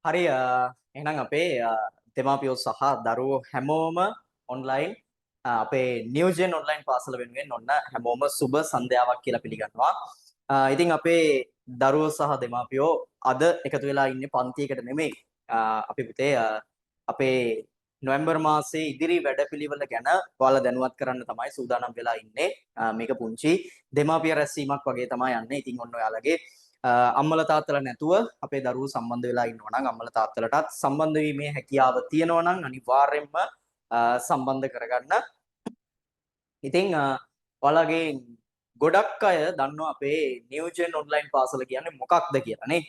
හරි එහෙනම් අපේ දෙමාපියෝ සහ දරුවෝ හැමෝම ඔන්ලයින් අපේ නිව්ජෙන් ඔන්ලයින් පාසල වෙනුවෙන් ඔන්න හැමෝම සුබ සන්ධ්‍යාවක් කියලා පිළිගන්නවා. ඉතින් අපේ දරුවෝ සහ දෙමාපියෝ අද එකතු වෙලා ඉන්නේ පන්තියකට නෙමෙයි. අපි පුතේ අපේ නොවැම්බර් මාසයේ ඉදිරි වැඩපිළිවෙල ගැන ඔයාලා දැනුවත් කරන්න තමයි සූදානම් වෙලා ඉන්නේ. මේක පුංචි දෙමාපිය රැස්වීමක් වගේ තමයි යන්නේ. ඉතින් ඔන්න ඔයාලගේ අම්මල තාත්තලා නැතුව අපේ දරුවෝ සම්බන්ධ වෙලා ඉන්නවා නම් අම්මල තාත්තලටත් සම්බන්ධ වීමේ හැකියාව තියෙනවා නම් අනිවාර්යයෙන්ම සම්බන්ධ කරගන්න. ඉතින් ඔයාලගේ ගොඩක් අය දන්නවා අපේ නිව්ජෙන් ඔන්ලයින් පාසල කියන්නේ මොකක්ද කියලා නේ.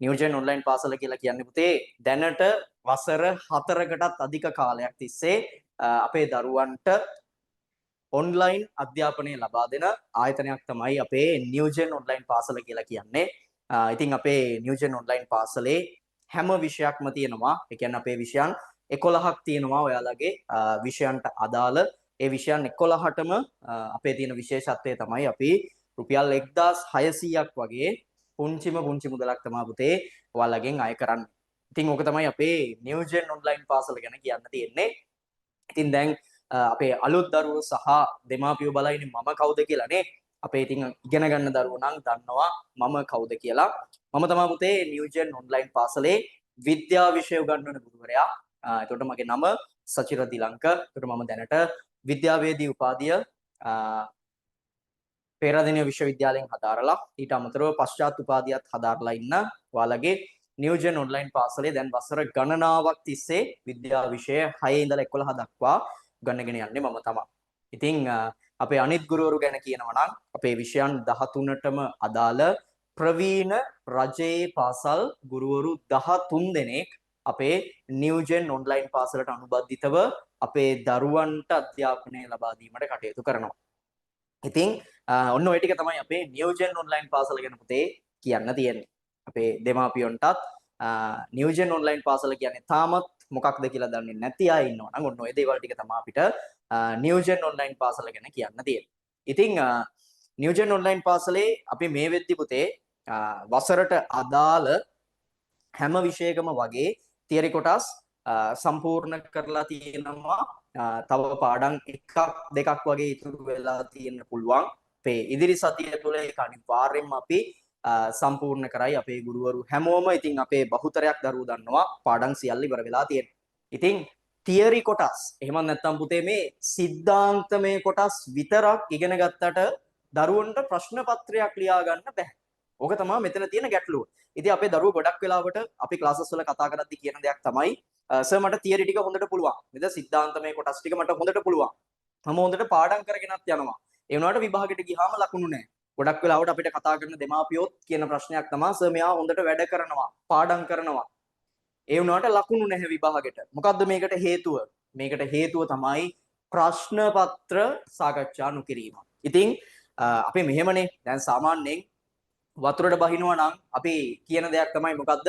නිව්ජෙන් ඔන්ලයින් පාසල කියලා කියන්නේ පුතේ දැනට වසර 4කටත් අධික කාලයක් තිස්සේ අපේ දරුවන්ට ඔන්ලයින් අධ්‍යාපනය ලබා දෙන ආයතනයක් තමයි අපේ නිව්ජෙන් ඔන්ලයින් පාසල කියලා කියන්නේ. ඉතින් අපේ නිව්ජෙන් ඔන්ලයින් පාසලේ හැම විෂයක්ම තියෙනවා. ඒ කියන්නේ අපේ විෂයන් 11ක් තියෙනවා ඔයාලගේ විෂයන්ට අදාළ. ඒ විෂයන් 11ටම අපේ තියෙන විශේෂත්වය තමයි අපි රුපියල් 1600ක් වගේ පුංචිම පුංචි මුදලක් තමයි පුතේ ඔයාලගෙන් අය කරන්නේ. ඉතින් ඕක තමයි අපේ නිව්ජෙන් ඔන්ලයින් පාසල ගැන කියන්න තියෙන්නේ. ඉතින් දැන් අපේ අලුත් දරුවෝ සහ දෙමාපියෝ බලයිනේ මම කවුද කියලා නේ. අපේ ඉතින් ඉගෙන ගන්න දරුවෝ නම් දන්නවා මම කවුද කියලා. මම තමයි පුතේ නිව්ජෙන් ඔන්ලයින් පාසලේ විද්‍යා විෂය උගන්වන ගුරුවරයා. එතකොට මගේ නම සචිර දිලංක. එතකොට මම දැනට විද්‍යාවේදී උපාධිය පේරාදෙණිය විශ්වවිද්‍යාලයෙන් හදාරලා ඊට අමතරව පශ්චාත් උපාධියත් හදාරලා ඉන්න ඔයාලගේ නිව්ජෙන් ඔන්ලයින් පාසලේ දැන් වසර ගණනාවක් තිස්සේ විද්‍යා විෂය 6 ඉඳලා 11 දක්වා ගන්නගෙන යන්නේ මම තමයි. ඉතින් අපේ අනිත් ගුරුවරු ගැන කියනවා නම් අපේ විෂයන් 13ටම අදාළ ප්‍රවීණ රජයේ පාසල් ගුරුවරු 13 දෙනෙක් අපේ නිව්ජෙන් ඔන්ලයින් පාසලට අනුබද්ධිතව අපේ දරුවන්ට අධ්‍යාපනය ලබා දීමට කටයුතු කරනවා. ඉතින් ඔන්න ඔය ටික තමයි අපේ නිව්ජෙන් ඔන්ලයින් පාසල ගැන පුතේ කියන්න තියෙන්නේ. අපේ දෙමාපියන්ටත් නිව්ජෙන් ඔන්ලයින් පාසල කියන්නේ තාමත් මොකක්ද කියලා දන්නේ නැති අය ඉන්නවා නම් ඔන්න ඔය දේවල් ටික තමයි අපිට නිව්ජෙන් ඔන්ලයින් පාසල ගැන කියන්න තියෙන්නේ. ඉතින් නිව්ජෙන් ඔන්ලයින් පාසලේ අපි මේ වෙද්දි පුතේ වසරට අදාළ හැම විෂයකම වගේ තියරි කොටස් සම්පූර්ණ කරලා තියෙනවා. තව පාඩම් එකක් දෙකක් වගේ ඉතුරු වෙලා තියෙන්න පුළුවන්. අපේ ඉදිරි සතිය තුළ ඒක අනිවාර්යයෙන්ම අපි සම්පූර්ණ කරයි. අපේ ගුරුවරු හැමෝම ඉතින් අපේ බහුතරයක් දරුවෝ දන්නවා පාඩම් සියල්ල ඉවර වෙලා තියෙනවා. ඉතින් තියරි කොටස් එහෙම නැත්නම් පුතේ මේ සිද්ධාන්තමය කොටස් විතරක් ඉගෙන ගත්තට දරුවන්ට ප්‍රශ්න පත්‍රයක් ලියා ගන්න බෑ. ඕක තමයි මෙතන තියෙන ගැටලුව. ඉතින් අපේ දරුවෝ ගොඩක් වෙලාවට අපි ක්ලාසස් වල කතා කරද්දී කියන දෙයක් තමයි සර් මට තියරි ටික හොඳට පුළුවන්. නේද? සිද්ධාන්තමය කොටස් ටික මට හොඳට පුළුවන්. මම හොඳට පාඩම් කරගෙනත් යනවා. ඒ වුණාට විභාගෙට ගියාම ලකුණු නැහැ. ගොඩක් වෙලාවට අපිට කතා කරන දෙමාපියොත් කියන ප්‍රශ්නයක් තමයි සර් මෙයා හොඳට වැඩ කරනවා, පාඩම් කරනවා. ඒ වුණාට ලකුණු නැහැ විභාගෙට. මොකද්ද මේකට හේතුව? මේකට හේතුව තමයි ප්‍රශ්න පත්‍ර සාකච්ඡා නොකිරීම. ඉතින් අපි මෙහෙමනේ දැන් සාමාන්‍යයෙන් වතුරට බහිනවා නම් අපි කියන දෙයක් තමයි මොකද්ද?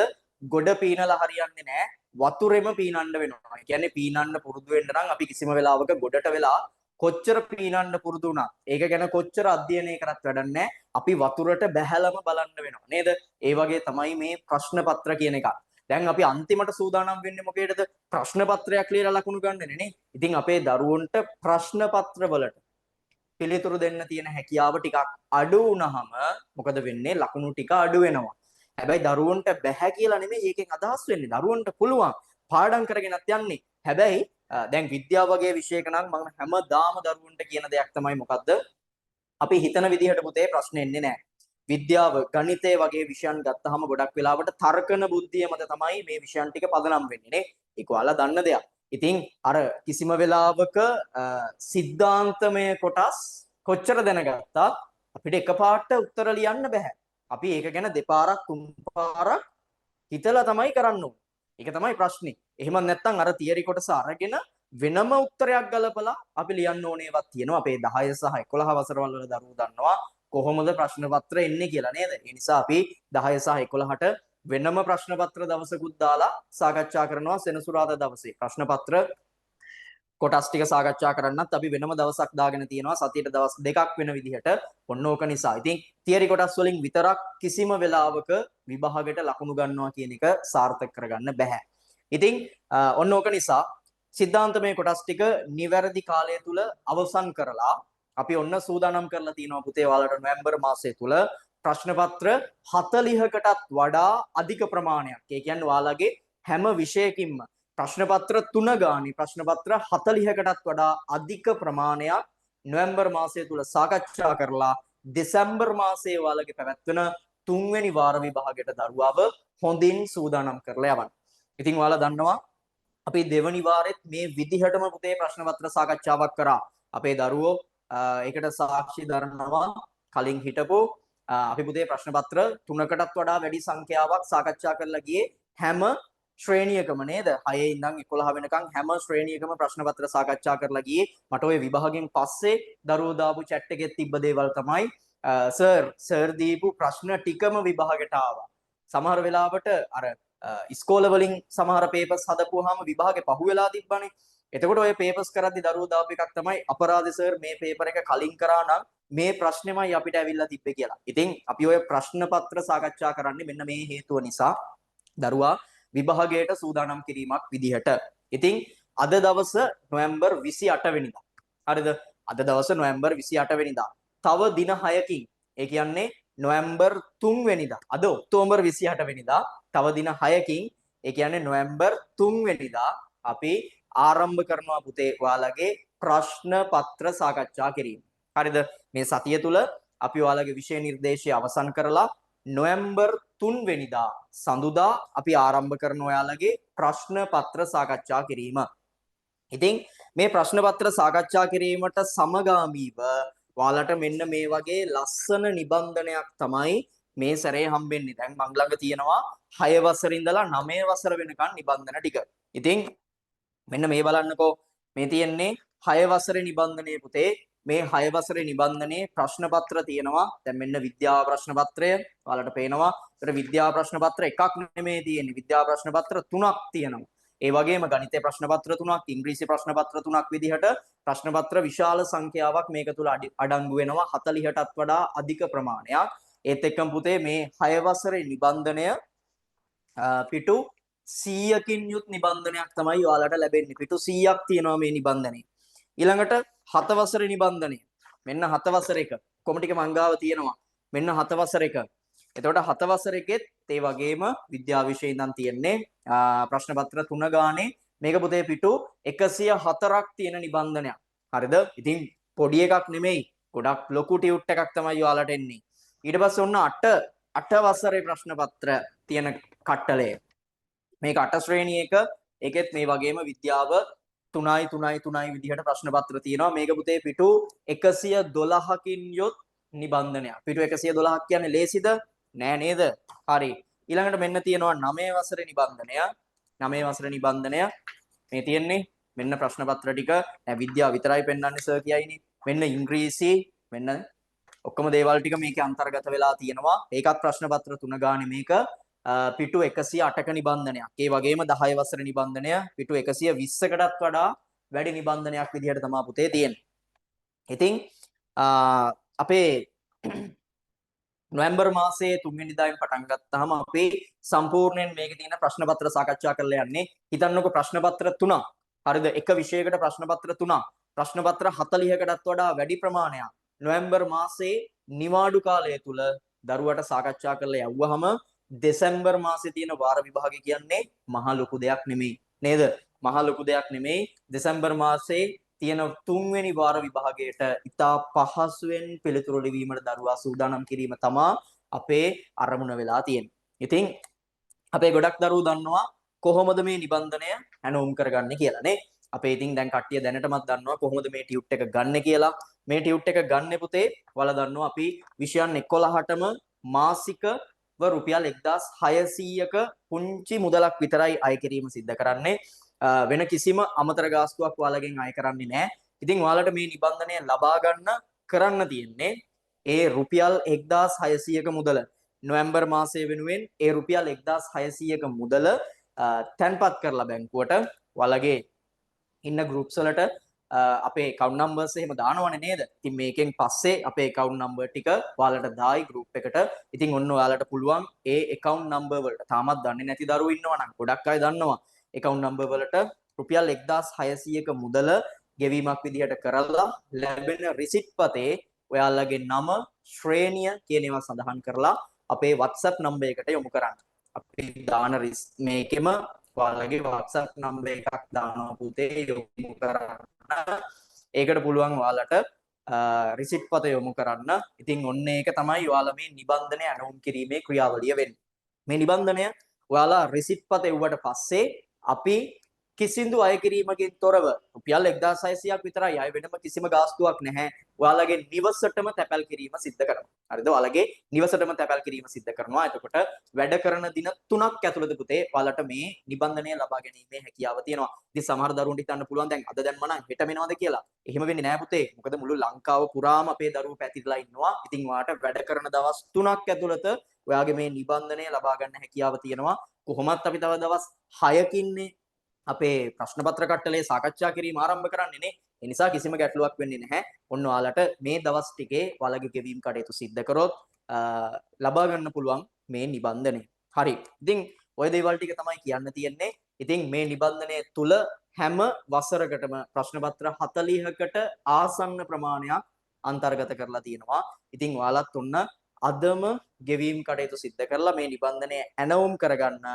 ගොඩ පීනලා හරියන්නේ නැහැ. වතුරෙම පීනන්න වෙනවා. ඒ කියන්නේ පීනන්න පුරුදු වෙන්න නම් අපි කිසිම වෙලාවක ගොඩට වෙලා කොච්චර පීනන්න පුරුදු වුණා. ඒක ගැන කොච්චර අධ්‍යයනය කරත් වැඩක් නැහැ. අපි වතුරට බැහැලම බලන්න වෙනවා. නේද? ඒ වගේ තමයි මේ ප්‍රශ්න පත්‍ර කියන එක. දැන් අපි අන්තිමට සූදානම් වෙන්නේ මොකේද? ප්‍රශ්න පත්‍රයක් ලියලා ලකුණු ගන්නනේ නේ. ඉතින් අපේ දරුවන්ට ප්‍රශ්න පත්‍ර වලට පිළිතුරු දෙන්න තියෙන හැකියාව ටිකක් අඩු වුණාම මොකද වෙන්නේ? ලකුණු ටික අඩු වෙනවා. හැබැයි දරුවන්ට බැහැ කියලා නෙමෙයි ඒකෙන් අදහස් වෙන්නේ. දරුවන්ට පුළුවන් පාඩම් කරගෙනත් යන්නේ. හැබැයි දැන් විද්‍යාව වගේ විෂයක නම් මම හැමදාම දරුවන්ට කියන දෙයක් තමයි මොකද්ද? අපි හිතන විදිහට පුතේ ප්‍රශ්න එන්නේ නැහැ. විද්‍යාව, ගණිතය වගේ විෂයන් ගත්තාම ගොඩක් වෙලාවට තර්කන බුද්ධිය මත තමයි මේ විෂයන් ටික පදනම් වෙන්නේ නේ. ඒක ඔයාලා දන්න දෙයක්. ඉතින් අර කිසිම වෙලාවක සිද්ධාන්තමය කොටස් කොච්චර දැනගත්තත් අපිට එකපාරට උත්තර ලියන්න බෑ. අපි ඒක ගැන දෙපාරක් තුන් පාරක් හිතලා තමයි කරන්න ඕනේ. ඒක තමයි ප්‍රශ්නේ. එහෙම නැත්නම් අර තියරි කොටස අරගෙන වෙනම උත්තරයක් ගලපලා අපි ලියන්න ඕනේවත් තියෙනවා. අපේ 10 සහ 11 වසරවල වල දරුවෝ දන්නවා කොහොමද ප්‍රශ්න පත්‍ර එන්නේ කියලා නේද? ඒ නිසා අපි 10 සහ 11ට වෙනම ප්‍රශ්න පත්‍ර දවසකුත් දාලා සාකච්ඡා කරනවා සෙනසුරාදා දවසේ. ප්‍රශ්න පත්‍ර කොටස් ටික සාකච්ඡා කරන්නත් අපි වෙනම දවසක් දාගෙන තියෙනවා සතියට දවස් දෙකක් වෙන විදිහට ඔන්න ඕක නිසා. ඉතින් තියරි කොටස් වලින් විතරක් කිසිම වෙලාවක විභාගයට ලකුණු ගන්නවා කියන එක සාර්ථක කරගන්න බෑ. ඉතින් ඔන්න ඕක නිසා සිද්ධාන්තමය කොටස් ටික නිවැරදි කාලය තුල අවසන් කරලා අපි ඔන්න සූදානම් කරලා තිනවා පුතේ ඔයාලට නොවැම්බර් මාසය තුල ප්‍රශ්න පත්‍ර 40කටත් වඩා අධික ප්‍රමාණයක්. ඒ කියන්නේ ඔයාලගේ හැම විෂයකින්ම ප්‍රශ්න පත්‍ර 3 ගානේ ප්‍රශ්න පත්‍ර 40කටත් වඩා අධික ප්‍රමාණයක් නොවැම්බර් මාසය තුල සාකච්ඡා කරලා දෙසැම්බර් මාසයේ ඔයාලගේ පැවැත්වෙන 3 වෙනි වාර විභාගයට දරුවව හොඳින් සූදානම් කරලා යවන්න. ඉතින් ඔයාලා දන්නවා අපි දෙවනි වාරෙත් මේ විදිහටම පුතේ ප්‍රශ්න පත්‍ර සාකච්ඡාවක් කරා. අපේ දරුවෝ ඒකට සාක්ෂි දරනවා කලින් හිටපු අපි පුතේ ප්‍රශ්න පත්‍ර 3කටත් වඩා වැඩි සංඛ්‍යාවක් සාකච්ඡා කරලා ගියේ හැම ශ්‍රේණියකම නේද 6 ඉඳන් 11 වෙනකන් හැම ශ්‍රේණියකම ප්‍රශ්න පත්‍ර සාකච්ඡා කරලා ගියේ. මට ওই විභාගයෙන් පස්සේ දරුවෝ දාපු chat එකේ තිබ්බ දේවල් තමයි සර් දීපු ප්‍රශ්න ටිකම විභාගයට ආවා. සමහර වෙලාවට අර ඉස්කෝල වලින් සමහර පේපර්ස් හදපුවාම විභාගේ පහුවෙලා තිබ්බනේ. එතකොට ඔය පේපර්ස් කරද්දි දරුවෝ දාපු එකක් තමයි අපරාධ සර් මේ පේපර් එක කලින් කරා නම් මේ ප්‍රශ්නෙමයි අපිට ඇවිල්ලා තිබ්බේ කියලා. ඉතින් අපි ඔය ප්‍රශ්න පත්‍ර සාකච්ඡා කරන්නේ මෙන්න මේ හේතුව නිසා දරුවා විභාගයට සූදානම් කිරීමක් විදිහට. ඉතින් අද දවස නොවැම්බර් 28 වෙනිදා. හරිද? අද දවස නොවැම්බර් 28 වෙනිදා. තව දින 6කින් ඒ කියන්නේ නොවැම්බර් 3 වෙනිදා. අද ඔක්තෝබර් 28 වෙනිදා තව දින 6කින් ඒ කියන්නේ නොවැම්බර් 3 වෙනිදා අපි ආරම්භ කරනවා පුතේ ඔයාලගේ ප්‍රශ්න පත්‍ර සාකච්ඡා කිරීම. හරිද? මේ සතිය තුල අපි ඔයාලගේ විෂය නිර්දේශය අවසන් කරලා නොවැම්බර් 3 වෙනිදා සඳුදා අපි ආරම්භ කරන ඔයාලගේ ප්‍රශ්න පත්‍ර සාකච්ඡා කිරීම. ඉතින් මේ ප්‍රශ්න පත්‍ර සාකච්ඡා කිරීමට සමගාමීව ඔයාලට මෙන්න මේ වගේ ලස්සන නිබන්ධනයක් තමයි මේ සැරේ හම්බෙන්නේ. දැන් මං ළඟ තියෙනවා 6 වසර ඉඳලා 9 වසර වෙනකන් නිබන්ධන ටික. ඉතින් මෙන්න මේ බලන්නකෝ මේ තියෙන්නේ 6 වසරේ නිබන්ධනයේ පුතේ මේ 6 වසරේ නිබන්ධනයේ ප්‍රශ්න පත්‍ර තියෙනවා. දැන් මෙන්න විද්‍යාව ප්‍රශ්න පත්‍රය ඔයාලට පේනවා. ඒතර විද්‍යාව ප්‍රශ්න පත්‍ර එකක් නෙමෙයි තියෙන්නේ. විද්‍යාව ප්‍රශ්න පත්‍ර 3ක් තියෙනවා. ඒ වගේම ගණිතය ප්‍රශ්න පත්‍ර 3ක්, ඉංග්‍රීසි ප්‍රශ්න පත්‍ර 3ක් විදිහට ප්‍රශ්න පත්‍ර විශාල සංඛ්‍යාවක් මේක තුල අඩංගු වෙනවා 40ටත් වඩා අධික ප්‍රමාණයක්. ඒත් එක්කම පුතේ මේ 6 වසරේ නිබන්ධනය පිටු 100කින් යුත් නිබන්ධනයක් තමයි ඔයාලට ලැබෙන්නේ. පිටු 100ක් තියෙනවා මේ නිබන්ධනේ. ඊළඟට 7 වසරේ නිබන්ධනය. මෙන්න 7 වසර එක. කොම ටික මංගාව තියෙනවා. මෙන්න 7 වසර එක. එතකොට 7 වසර එකෙත් ඒ වගේම විද්‍යාව විෂය ඉඳන් තියෙන්නේ ප්‍රශ්න පත්‍ර 3 ගානේ මේක පුතේ පිටු 104ක් තියෙන නිබන්ධනයක්. හරිද? ඉතින් පොඩි එකක් නෙමෙයි. ගොඩක් ලොකු ටියුට් එකක් තමයි ඔයාලට එන්නේ. ඊට පස්සේ ඔන්න 8 වසරේ ප්‍රශ්න පත්‍ර තියෙන කට්ටලය. මේක 8 ශ්‍රේණිය එක. ඒකෙත් මේ වගේම විද්‍යාව 3යි විදිහට ප්‍රශ්න පත්‍ර තියෙනවා. මේක පුතේ පිටු 112කින් යොත් නිබන්ධනයක්. පිටු 112ක් කියන්නේ ලේසිද? නෑ නේද? හරි. ඊළඟට මෙන්න තියෙනවා 9 වසරේ නිබන්ධනය. 9 වසරේ නිබන්ධනය මේ තියෙන්නේ මෙන්න ප්‍රශ්න පත්‍ර ටික. නෑ විද්‍යාව විතරයි පෙන්වන්නේ සර් කියයිනේ. මෙන්න ඉංග්‍රීසි මෙන්න ඔක්කොම දේවල් ටික මේකේ අන්තර්ගත වෙලා තියෙනවා. ඒකත් ප්‍රශ්න පත්‍ර 3 ගානේ මේක පිටු 108ක නිබන්ධනයක්. ඒ වගේම 10 වසර නිබන්ධනය පිටු 120කටත් වඩා වැඩි නිබන්ධනයක් විදිහට තමයි පුතේ තියෙන්නේ. ඉතින් අපේ නොවැම්බර් මාසයේ 3 වෙනිදායින් පටන් ගත්තාම අපි සම්පූර්ණයෙන් මේකේ තියෙන ප්‍රශ්න පත්‍ර සාකච්ඡා කරලා යන්නේ. හිතන්නකො ප්‍රශ්න පත්‍ර 3ක්. හරිද? එක විෂයයකට ප්‍රශ්න පත්‍ර 3ක්. ප්‍රශ්න පත්‍ර 40කටත් වඩා වැඩි ප්‍රමාණයක් නොවැම්බර් මාසයේ නිවාඩු කාලය තුල දරුවට සාකච්ඡා කරලා යවුවහම දෙසැම්බර් මාසයේ තියෙන වාර විභාගය කියන්නේ මහ ලොකු දෙයක් නෙමෙයි. නේද? මහ ලොකු දෙයක් නෙමෙයි. දෙසැම්බර් මාසයේ තියෙන 3 වෙනි වාර විභාගයට ඉතා පහසුවෙන් පිළිතුරු ලිවීමට දරුවා සූදානම් කිරීම තමයි අපේ අරමුණ වෙලා තියෙන්නේ. ඉතින් අපේ ගොඩක් දරුවෝ දන්නවා කොහොමද මේ නිබන්ධනය හැනෝම් කරගන්නේ කියලා නේ. අපේ ඉතින් දැන් කට්ටිය දැනටමත් දන්නවා කොහොමද මේ ටියුට් එක ගන්න කියලා. මේ ටියුට් එක ගන්න පුතේ ඔයාලා දන්නවා අපි විෂයන් 11ටම මාසිකව රුපියල් 1600ක පුංචි මුදලක් විතරයි අය කිරීම සිද්ධ කරන්නේ. වෙන කිසිම අමතර ගාස්තුවක් ඔයාලගෙන් අය කරන්නේ නැහැ. ඉතින් ඔයාලට මේ නිබන්ධනය ලබා ගන්න කරන්න තියෙන්නේ ඒ රුපියල් 1600ක මුදල නොවැම්බර් මාසයේ වෙනුවෙන් ඒ රුපියල් 1600ක මුදල තැන්පත් කරලා බැංකුවට ඔයාලගේ ඉන්න groups වලට අපේ account numbers එහෙම දානවනේ නේද? ඉතින් මේකෙන් පස්සේ අපේ account number ටික ඔයාලට දායි group එකට. ඉතින් ඔන්න ඔයාලට පුළුවන් ඒ account number වලට තාමත් දන්නේ නැති දරුවෝ ඉන්නවා නම් ගොඩක් අය දන්නවා. account number වලට රුපියල් 1600ක මුදල ගෙවීමක් විදිහට කරලා ලැබෙන receipt පතේ ඔයාලගේ නම, ශ්‍රේණිය කියන ඒවා සඳහන් කරලා අපේ WhatsApp number එකට යොමු කරන්න. අපි දාන මේකෙම ඔයාලගේ WhatsApp number එකක් දානවා පුතේ යොමු කරන්න. ඒකට පුළුවන් ඔයාලට රිසිට් පත යොමු කරන්න. ඉතින් ඔන්න ඒක තමයි ඔයාලා මේ නිබන්ධනය ඇනවුම් කිරීමේ ක්‍රියාවලිය වෙන්නේ. මේ නිබන්ධනය ඔයාලා රිසිට් පත එව්වට පස්සේ අපි කිසිදු අය කිරීමකින් තොරව රුපියල් 1600ක් විතරයි අය වෙනම කිසිම ගාස්තුවක් නැහැ. ඔයාලගේ නිවසටම තැපැල් කිරීම සිද්ධ කරනවා. හරිද? ඔයාලගේ නිවසටම තැපැල් කිරීම සිද්ධ කරනවා. එතකොට වැඩ කරන දින 3ක් ඇතුළත පුතේ ඔයාලට මේ නිබන්ධනය ලබා ගැනීමේ හැකියාව තියෙනවා. ඉතින් සමහර දරුවන්ට හිතන්න පුළුවන් දැන් අද දැන් මම හෙට මෙනවද කියලා. එහෙම වෙන්නේ නැහැ පුතේ. මොකද මුළු ලංකාව පුරාම අපේ දරුවෝ පැතිරලා ඉන්නවා. ඉතින් ඔයාට වැඩ කරන දවස් 3ක් ඇතුළත ඔයාගේ මේ නිබන්ධනය ලබා ගන්න හැකියාව තියෙනවා. කොහොමත් අපි තව දවස් 6කින්නේ අපේ ප්‍රශ්න පත්‍ර කට්ටලේ සාකච්ඡා කිරීම ආරම්භ කරන්නේ නේ. ඒ නිසා කිසිම ගැටලුවක් වෙන්නේ නැහැ. ඔන්න ඔයාලට මේ දවස් ටිකේ ඔයාලගේ ගෙවීම් කටයුතු සිද්ධ කරොත් ලබා ගන්න පුළුවන් මේ නිබන්ධනය. හරි. ඉතින් ওই දේවල් ටික තමයි කියන්න තියෙන්නේ. ඉතින් මේ නිබන්ධනය තුල හැම වසරකටම ප්‍රශ්න පත්‍ර 40කට ආසන්න ප්‍රමාණයක් අන්තර්ගත කරලා තියෙනවා. ඉතින් ඔයාලත් ඔන්න අදම ගෙවීම් කටයුතු සිද්ධ කරලා මේ නිබන්ධනය ඇනවුම් කරගන්න.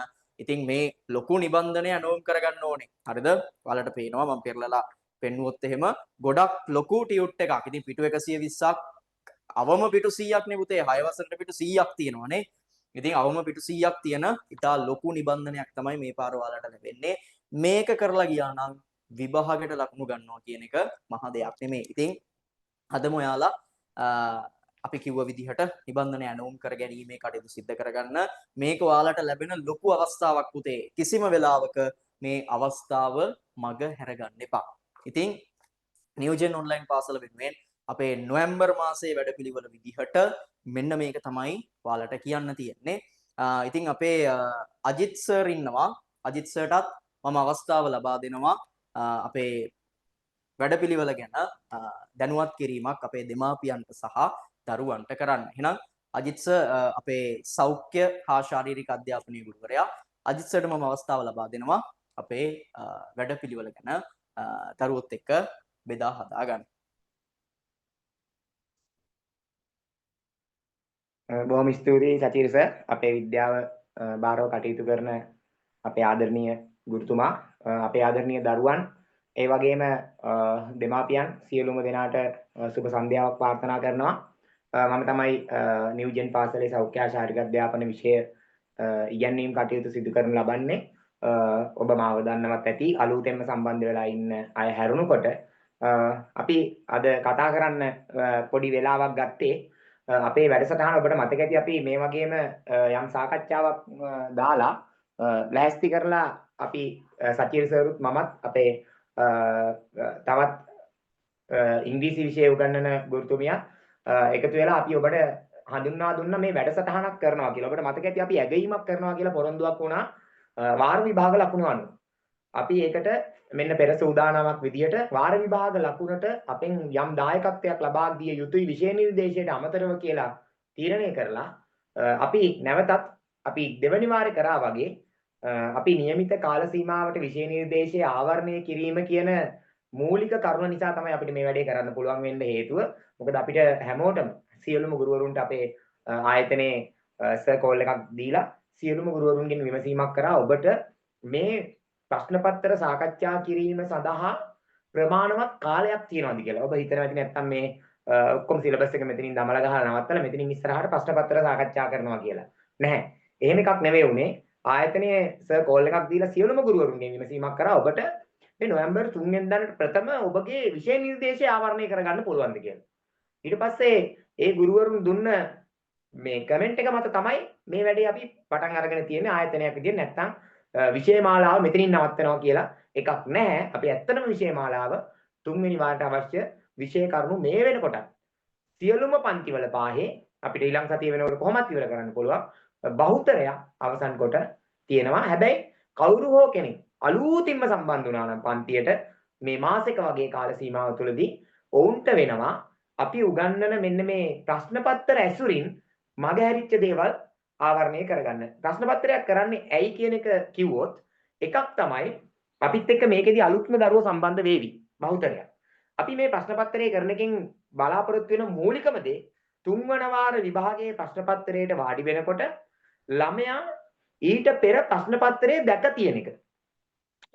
ඉතින් මේ ලොකු නිබන්ධනය ඇනවුම් කරගන්න ඕනේ. හරිද? ඔයාලට පේනවා මම පෙරලලා පෙන්නුවොත් එහෙම ගොඩක් ලොකු ටියුට් එකක්. ඉතින් පිටු 120ක් අවම පිටු 100ක් නේ පුතේ. 6 වසරට පිටු 100ක් තියෙනවානේ. ඉතින් අවම පිටු 100ක් තියෙන ඉතා ලොකු නිබන්ධනයක් තමයි මේ පාර ඔයාලට ලැබෙන්නේ. මේක කරලා ගියා නම් විභාගයට ලකුණු ගන්නවා කියන එක මහ දෙයක් නෙමෙයි. ඉතින් අදම ඔයාලා අපි කිව්ව විදිහට නිබන්ධනය ඇනවුම් කර ගැනීමේ කටයුතු සිද්ධ කරගන්න. මේක ඔයාලට ලැබෙන ලොකු අවස්ථාවක් පුතේ. කිසිම වෙලාවක මේ අවස්ථාව මග හැරගන්න එපා. ඉතින් නියෝජන ඔන්ලයින් පාසල වෙනුවෙන් අපේ නොවැම්බර් මාසයේ වැඩපිළිවෙල විදිහට මෙන්න මේක තමයි ඔයාලට කියන්න තියෙන්නේ. ඉතින් අපේ අජිත් සර් ඉන්නවා. අජිත් සර්ටත් මම අවස්ථාව ලබා දෙනවා අපේ වැඩපිළිවෙල ගැන දැනුවත් කිරීමක් අපේ දෙමාපියන්ට සහ දරුවන්ට කරන්න. එහෙනම් අජිත් සර් අපේ සෞඛ්‍ය හා ශාරීරික අධ්‍යාපනයේ ගුරුවරයා. අජිත් සර්ට මම අවස්ථාව ලබා දෙනවා අපේ වැඩපිළිවෙල ගැන දරුවොත් එක්ක බෙදා හදා ගන්න. බොහොම ස්තුතියි සචිර සර් අපේ විද්‍යාව බාරව කටයුතු කරන අපේ ආදරණීය ගුරුතුමා අපේ ආදරණීය දරුවන් ඒ වගේම දෙමාපියන් සියලුම දෙනාට සුබ සන්ධ්‍යාවක් ප්‍රාර්ථනා කරනවා. මම තමයි නිව්ජෙන් පාසලේ සෞඛ්‍ය ශාරීරික අධ්‍යාපන විෂය ඉගැන්වීම් කටයුතු සිදු කරන ලබන්නේ. ඔබ මාව දන්නවත් ඇති අලුතෙන්ම සම්බන්ධ වෙලා ඉන්න අය හැරුණකොට අපි අද කතා කරන්න පොඩි වෙලාවක් ගත්තේ අපේ වැඩසටහන ඔබට මතක ඇති අපි මේ වගේම යම් සාකච්ඡාවක් දාලා ලෑස්ති කරලා අපි සචිර සරුත් මමත් අපේ තවත් ඉංග්‍රීසි විෂය උගන්වන ගුරුතුමියත් එකතු වෙලා අපි ඔබට හඳුන්වා දුන්න මේ වැඩසටහනක් කරනවා කියලා. ඔබට මතක ඇති අපි ඇගීමක් කරනවා කියලා පොරොන්දුවක් වුණා වාර විභාග ලකුණු අනුව. අපි ඒකට මෙන්න පෙර සූදානමක් විදියට වාර විභාග ලකුණට අපෙන් යම් දායකත්වයක් ලබා දිය යුතුයි විෂය නිර්දේශයට අමතරව කියලා තීරණය කරලා අපි නැවතත් අපි දෙවනි වාරේ කරා වගේ අපි નિયમિત කාල සීමාවට විෂය නිර්දේශය ආවරණය කිරීම කියන මූලික කරුණ නිසා තමයි අපිට මේ වැඩේ කරන්න පුළුවන් වෙන්න හේතුව. මොකද අපිට හැමෝටම සියලුම ගුරුවරුන්ට අපේ ආයතනයේ සර් කෝල් එකක් දීලා සියලුම ගුරුවරුන්ගෙන් විමසීමක් කරා ඔබට මේ ප්‍රශ්න පත්‍ර සාකච්ඡා කිරීම සඳහා ප්‍රමාණවත් කාලයක් තියෙනවද කියලා. ඔබ හිතනවා ඇති නැත්නම් මේ ඔක්කොම සිලබස් එක මෙතනින් දමලා ගහලා නවත්තලා මෙතනින් ඉස්සරහට ප්‍රශ්න පත්‍ර සාකච්ඡා කරනවා කියලා. නැහැ. එහෙම එකක් නෙවෙයි උනේ. ආයතනයේ සර් කෝල් එකක් දීලා සියලුම ගුරුවරුන්ගෙන් විමසීමක් කරා ඔබට මේ නොවැම්බර් 3 වෙනිදාට ප්‍රථම ඔබගේ විෂය නිර්දේශය ආවරණය කරගන්න පුළුවන්ද කියලා. ඊට පස්සේ ඒ ගුරුවරුන් දුන්න මේ කමෙන්ට් එක මත තමයි මේ වැඩේ අපි පටන් අරගෙන තියෙන්නේ ආයතනයක් විදිහට. නැත්නම් විෂය මාලාව මෙතනින් නවත්තනවා කියලා එකක් නැහැ. අපි ඇත්තටම විෂය මාලාව 3 වෙනි වාරයට අවශ්‍ය විෂය කරුණු මේ වෙනකොට සියලුම පන්තිවල පාහේ අපිට ඊළඟ සතිය වෙනකොට කොහොමද ඉවර කරන්න පුළුවන්. බහුතරයක් අවසන් කොට තියෙනවා. හැබැයි කවුරු හෝ කෙනෙක් අලුතින්ම සම්බන්ධ වුණා නම් පන්තියට මේ මාසෙක වගේ කාල සීමාව තුළදී ඔවුන්ට වෙනවා අපි උගන්වන මෙන්න මේ ප්‍රශ්න පත්‍ර ඇසුරින් මගහැරිච්ච දේවල් ආවරණය කරගන්න. ප්‍රශ්න පත්‍රයක් කරන්නේ ඇයි කියන එක කිව්වොත් එකක් තමයි අපිත් එක්ක මේකෙදි අලුත්ම දරුවෝ සම්බන්ධ වේවි බහුතරයක්. අපි මේ ප්‍රශ්න පත්‍රය කරන එකෙන් බලාපොරොත්තු වෙන මූලිකම දේ තුන්වන වාර විභාගයේ ප්‍රශ්න පත්‍රයට වාඩි වෙනකොට ළමයා ඊට පෙර ප්‍රශ්න පත්‍රයේ දැක තියෙන එක.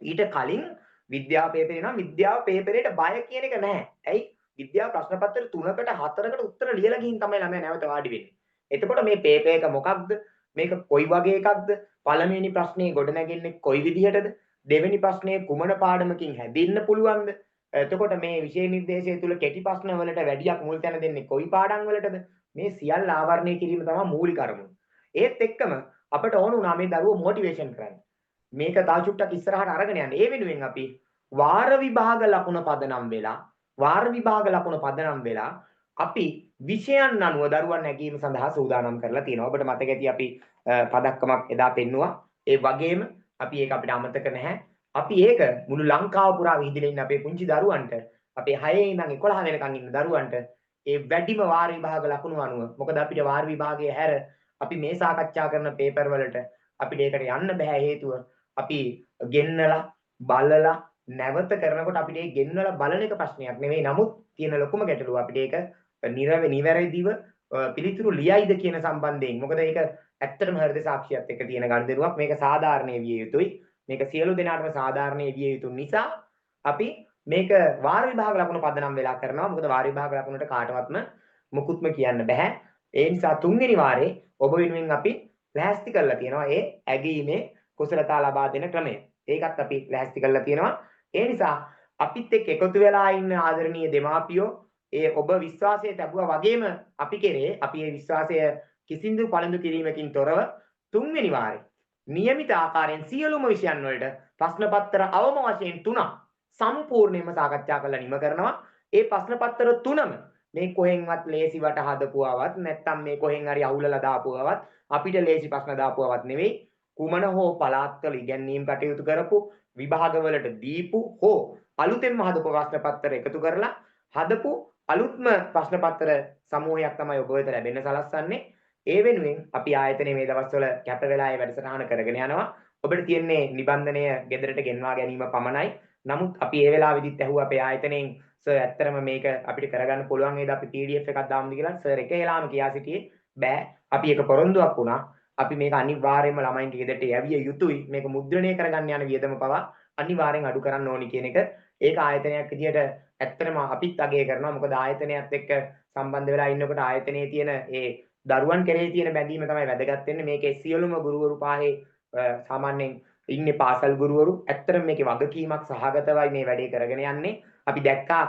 ඊට කලින් විද්‍යාව පේපරේ නම් විද්‍යාව පේපරේට බය කියන එක නැහැ. ඇයි? විද්‍යාව ප්‍රශ්න පත්‍ර 3කට 4කට උත්තර ලියලා ගිහින් තමයි ළමයා නැවත වාඩි වෙන්නේ. එතකොට මේ පේපර් එක මොකක්ද? මේක කොයි වගේ එකක්ද? පළවෙනි ප්‍රශ්නේ ගොඩ නැගෙන්නේ කොයි විදිහටද? දෙවෙනි ප්‍රශ්නේ කුමන පාඩමකින් හැදෙන්න පුළුවන්ද? එතකොට මේ විෂය නිර්දේශය තුල කෙටි ප්‍රශ්න වලට වැඩියක් මුල් තැන දෙන්නේ කොයි පාඩම් වලටද? මේ සියල්ල ආවරණය කිරීම තමයි මූලික අරමුණ. ඒත් එක්කම අපට ඕන වුණා මේ දරුවෝ මොටිවේෂන් කරන්න. මේක තව චුට්ටක් ඉස්සරහට අරගෙන යන්න. ඒ වෙනුවෙන් අපි වාර විභාග ලකුණ පදනම් වෙලා අපි විෂයන් අනුව දරුවන් නැගීම සඳහා සූදානම් කරලා තියෙනවා. ඔබට මතක ඇති අපි පදක්කමක් එදා පෙන්නුවා. ඒ වගේම අපි ඒක අපිට අමතක නැහැ. අපි ඒක මුළු ලංකාව පුරා විහිදෙලා ඉන්න අපේ පුංචි දරුවන්ට අපේ 6 ඉඳන් 11 වෙනකන් ඉන්න දරුවන්ට ඒ වැඩිම වාර විභාග ලකුණු අනුව මොකද අපිට වාර විභාගයේ හැර අපි මේ සාකච්ඡා කරන පේපර් වලට අපිට ඒකට යන්න බෑ හේතුව අපි ගෙන්නලා බලලා නැවත කරනකොට අපිට ඒ ගෙන්නලා බලන එක ප්‍රශ්නයක් නෙවෙයි. නමුත් තියෙන ලොකුම ගැටලුව අපිට ඒක නිවැරදිව පිළිතුරු ලියයිද කියන සම්බන්ධයෙන්. මොකද ඒක ඇත්තටම හෘද සාක්ෂියත් එක්ක තියෙන ගනුදෙනුවක්. මේක සාධාරණේ විය යුතුයි. මේක සියලු දෙනාටම සාධාරණේ විය යුතු නිසා අපි මේක වාර විභාග ලකුණු පදනම් වෙලා කරනවා. මොකද වාර විභාග ලකුණට කාටවත්ම මුකුත්ම කියන්න බෑ. ඒ නිසා තුන්වෙනි වාරේ ඔබ වෙනුවෙන් අපි ලෑස්ති කරලා තියෙනවා ඒ ඇගීමේ කුසලතා ලබා දෙන ක්‍රමය. ඒකත් අපි ලෑස්ති කරලා තියෙනවා. ඒ නිසා අපිත් එක්ක එකතු වෙලා ඉන්න ආදරණීය දෙමාපියෝ ඒ ඔබ විශ්වාසය ලැබුවා වගේම අපි කෙරේ අපි මේ විශ්වාසය කිසිදු පළඳු කිරීමකින් තොරව තුන්වෙනි වාරේ નિયમિત ආකාරයෙන් සියලුම විෂයන් වලට ප්‍රශ්න පත්‍ර අවම වශයෙන් 3ක් සම්පූර්ණයෙන්ම සාකච්ඡා කරලා නිම කරනවා. ඒ ප්‍රශ්න පත්‍ර 3ම මේ කොහෙන්වත් ලේසිවට හදපුවාවත් නැත්නම් මේ කොහෙන් හරි අහුලලා දාපුවාවත් අපිට ලේසි ප්‍රශ්න දාපුවාවත් නෙවෙයි. කුමන හෝ පළාත්වල ඉගැන්වීම් කටයුතු කරපු විභාගවලට දීපු හෝ අලුතෙන්ම හදපු ප්‍රශ්න පත්‍ර එකතු කරලා හදපු අලුත්ම ප්‍රශ්න පත්‍ර සමූහයක් තමයි ඔබ වෙත ලැබෙන්න සලස්වන්නේ. ඒ වෙනුවෙන් අපි ආයතනයේ මේ දවස්වල කැප වෙලා ඒ වැඩසටහන කරගෙන යනවා. ඔබට තියෙන්නේ නිබන්ධනය ගෙදරට ගෙන්වා ගැනීම පමණයි. නමුත් අපි ඒ වෙලාවෙදිත් ඇහුවා අපේ ආයතනයෙන් සර් ඇත්තටම මේක අපිට කරගන්න පුළුවන් වේද අපි PDF එකක් දාමුද කියලා. සර් එක හෙලාම කියා සිටියේ බෑ. අපි ඒක පොරොන්දුවක් වුණා. අපි මේක අනිවාර්යයෙන්ම ළමයින්ගේ ගෙදරට යවිය යුතුයි. මේක මුද්‍රණය කරගන්න යන වියදම පවා අනිවාර්යෙන් අඩු කරන්න ඕනි කියන එක. ඒක ආයතනයක් විදියට ඇත්තටම අපිත් අගය කරනවා. මොකද ආයතනයත් එක්ක සම්බන්ධ වෙලා ඉන්නකොට ආයතනයේ තියෙන ඒ දරුවන් කෙරෙහි තියෙන බැඳීම තමයි වැදගත් වෙන්නේ. මේකේ සියලුම ගුරුවරු පහේ සාමාන්‍යයෙන් ඉන්නේ පාසල් ගුරුවරු. ඇත්තටම මේකේ වගකීමක් සහගතවයි මේ වැඩේ කරගෙන යන්නේ. අපි දැක්කා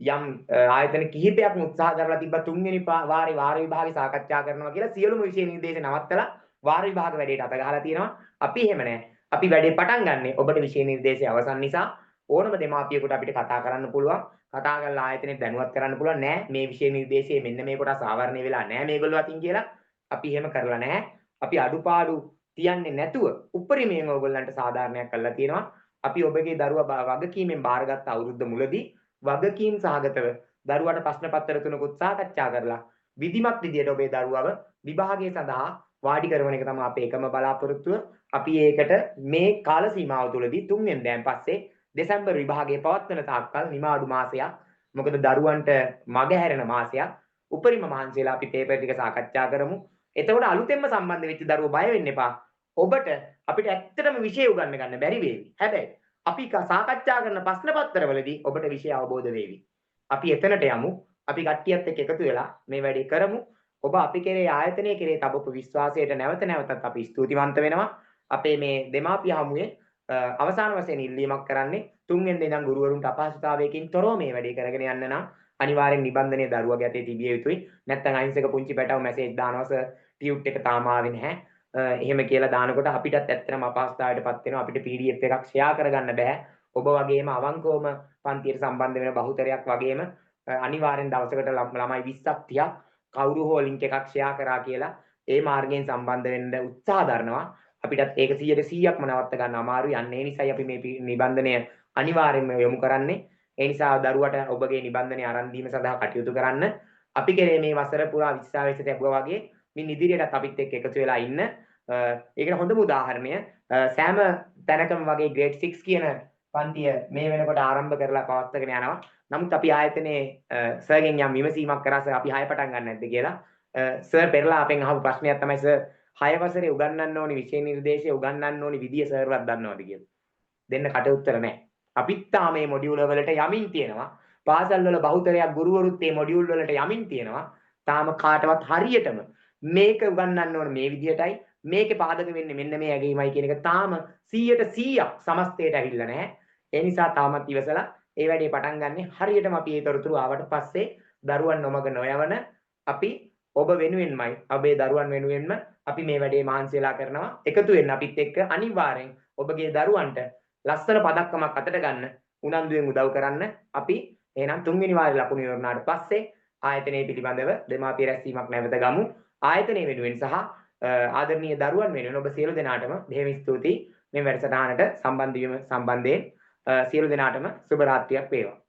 යම් ආයතන කිහිපයක් උත්සාහ කරලා තිබ්බ තුන්වෙනි වාරේ වාර විභාගේ සාකච්ඡා කරනවා කියලා සියලුම විෂය නිර්දේශ නවත්තලා වාර විභාග වැඩේට අත ගහලා තියෙනවා. අපි එහෙම නැහැ. අපි වැඩේ පටන් ගන්නෙ ඔබට විෂය නිර්දේශය අවසන් නිසා ඕනම දෙමාපියෙකුට අපිට කතා කරන්න පුළුවන්. කතා කරලා ආයතනෙට දැනුවත් කරන්න පුළුවන්. නෑ මේ විෂය නිර්දේශයේ මෙන්න මේ කොටස් ආවරණය වෙලා නෑ මේගොල්ලෝ අතින් කියලා. අපි එහෙම කරලා නැහැ. අපි අඩුපාඩු තියන්නේ නැතුව උපරිමයෙන් ඕගොල්ලන්ට සාධාරණයක් කරලා තියෙනවා. අපි ඔබගේ දරුවා වගකීමෙන් බාරගත් අවුරුද්ද මුලදී වගකීම් සහගතව දරුවාට ප්‍රශ්න පත්‍ර තුනකුත් සාකච්ඡා කරලා විධිමත් විදියට ඔබේ දරුවව විභාගය සඳහා වාඩි කරන එක තමයි අපේ එකම බලාපොරොත්තුව. අපි ඒකට මේ කාල සීමාව තුළදී 3 වෙනිදාන් පස්සේ දෙසැම්බර් විභාගයේ පවත්වන තාක්කල් නිමාඩු මාසයක්. මොකද දරුවන්ට මග හැරෙන මාසයක්. උපරිම මහන්සි වෙලා අපි පේපර් ටික සාකච්ඡා කරමු. එතකොට අලුතෙන්ම සම්බන්ධ වෙච්ච දරුවෝ බය වෙන්න එපා. ඔබට අපිට ඇත්තටම විෂය උගන්වන්න ගන්න බැරි වේවි. හැබැයි අපි සාකච්ඡා කරන ප්‍රශ්න පත්‍රවලදී ඔබට විෂය අවබෝධ වේවි. අපි එතනට යමු. අපි කට්ටියත් එක්ක එකතු වෙලා මේ වැඩේ කරමු. ඔබ අපි කෙරේ ආයතනයේ කෙරේ තබපු විශ්වාසයට නැවත නැවතත් අපි ස්තුතිවන්ත වෙනවා. අපේ මේ දෙමාපිය හමුවේ අවසාන වශයෙන් ඉල්ලීමක් කරන්නේ 3 වෙනි ඉඳන් ගුරුවරුන්ට අපහසුතාවයකින් තොරව මේ වැඩේ කරගෙන යන්න නම් අනිවාර්යෙන් නිබන්ධනයේ දරුවගේ අතේ තිබිය යුතුයි. නැත්නම් අහිංසක පුංචි පැටව මැසේජ් දානවා සර් ටියුට් එක තාම ආවේ නැහැ. එහෙම කියලා දානකොට අපිටත් ඇත්තටම අපහසුතාවයටපත් වෙනවා. අපිට PDF එකක් ෂෙයා කරගන්න බෑ. ඔබ වගේම අවංකවම පන්තියට සම්බන්ධ වෙන බහුතරයක් වගේම අනිවාර්යෙන් දවසකට ළමයි 20ක් 30ක් කවුරු හෝ ලින්ක් එකක් ෂෙයා කරා කියලා ඒ මාර්ගයෙන් සම්බන්ධ වෙන්න උත්සාහ දරනවා. අපිටත් ඒක 100%ක්ම නවත්ත ගන්න අමාරුයි. අන්න ඒ නිසායි අපි මේ නිබන්ධනය අනිවාර්යයෙන්ම යොමු කරන්නේ. ඒ නිසා දරුවට ඔබගේ නිබන්ධනය ආරම්භ දීම සඳහා කටයුතු කරන්න. අපි කෙරේ මේ වසර පුරා විශ්වාසයට ලැබුවා වගේ මින් ඉදිරියටත් අපිත් එක්ක එකතු වෙලා ඉන්න. ඒකට හොඳම උදාහරණය සෑම තැනකම වගේ ග්‍රේඩ් 6 කියන පන්තිය මේ වෙනකොට ආරම්භ කරලා පවත්වාගෙන යනවා. නමුත් අපි ආයතනයේ සර්ගෙන් යම් විමසීමක් කරා සර් අපි 6 පටන් ගන්න නැද්ද කියලා. සර් පෙරලා අපෙන් අහපු ප්‍රශ්නයක් තමයි සර් 6 වසරේ උගන්වන්න ඕනි විෂය නිර්දේශය උගන්වන්න ඕනි විදිය සර්වත් දන්නවද කියලා. දෙන්න කට උත්තර නැහැ. අපිත් තාම මේ මොඩියුල වලට යමින් තියෙනවා. පාසල් වල බහුතරයක් ගුරුවරුත් මේ මොඩියුල් වලට යමින් තියෙනවා. තාම කාටවත් හරියටම මේක උගන්වන්න ඕන මේ විදියටයි මේකේ පාදක වෙන්නේ මෙන්න මේ ඇගීමයි කියන එක තාම 100% සමස්තයට ඇවිල්ලා නැහැ. ඒ නිසා තාමත් ඉවසලා ඒ වැඩේ පටන් ගන්න හරියටම අපි ඒ තොරතුරු ආවට පස්සේ දරුවන් නොමග නොයවන අපි ඔබ වෙනුවෙන්මයි අපේ දරුවන් වෙනුවෙන්ම අපි මේ වැඩේ මහන්සි වෙලා කරනවා. එකතු වෙන්න අපිත් එක්ක අනිවාර්යෙන් ඔබගේ දරුවන්ට ලස්සන පදක්කමක් අතට ගන්න උනන්දුවෙන් උදව් කරන්න. අපි එහෙනම් තුන්වෙනි වාරේ ලකුණු ඉවරනාට පස්සේ ආයතනයේ පිළිබඳව දෙමාපිය රැස්වීමක් නැවත ගමු. ආයතනයේ වෙනුවෙන් සහ ආදරණීය දරුවන් වෙනුවෙන් ඔබ සියලු දෙනාටම බෙහෙවින් ස්තුතියි මේ වැඩසටහනට සම්බන්ධ වීම සම්බන්ධයෙන් සියලු දෙනාටම සුබ රාත්‍රියක් වේවා.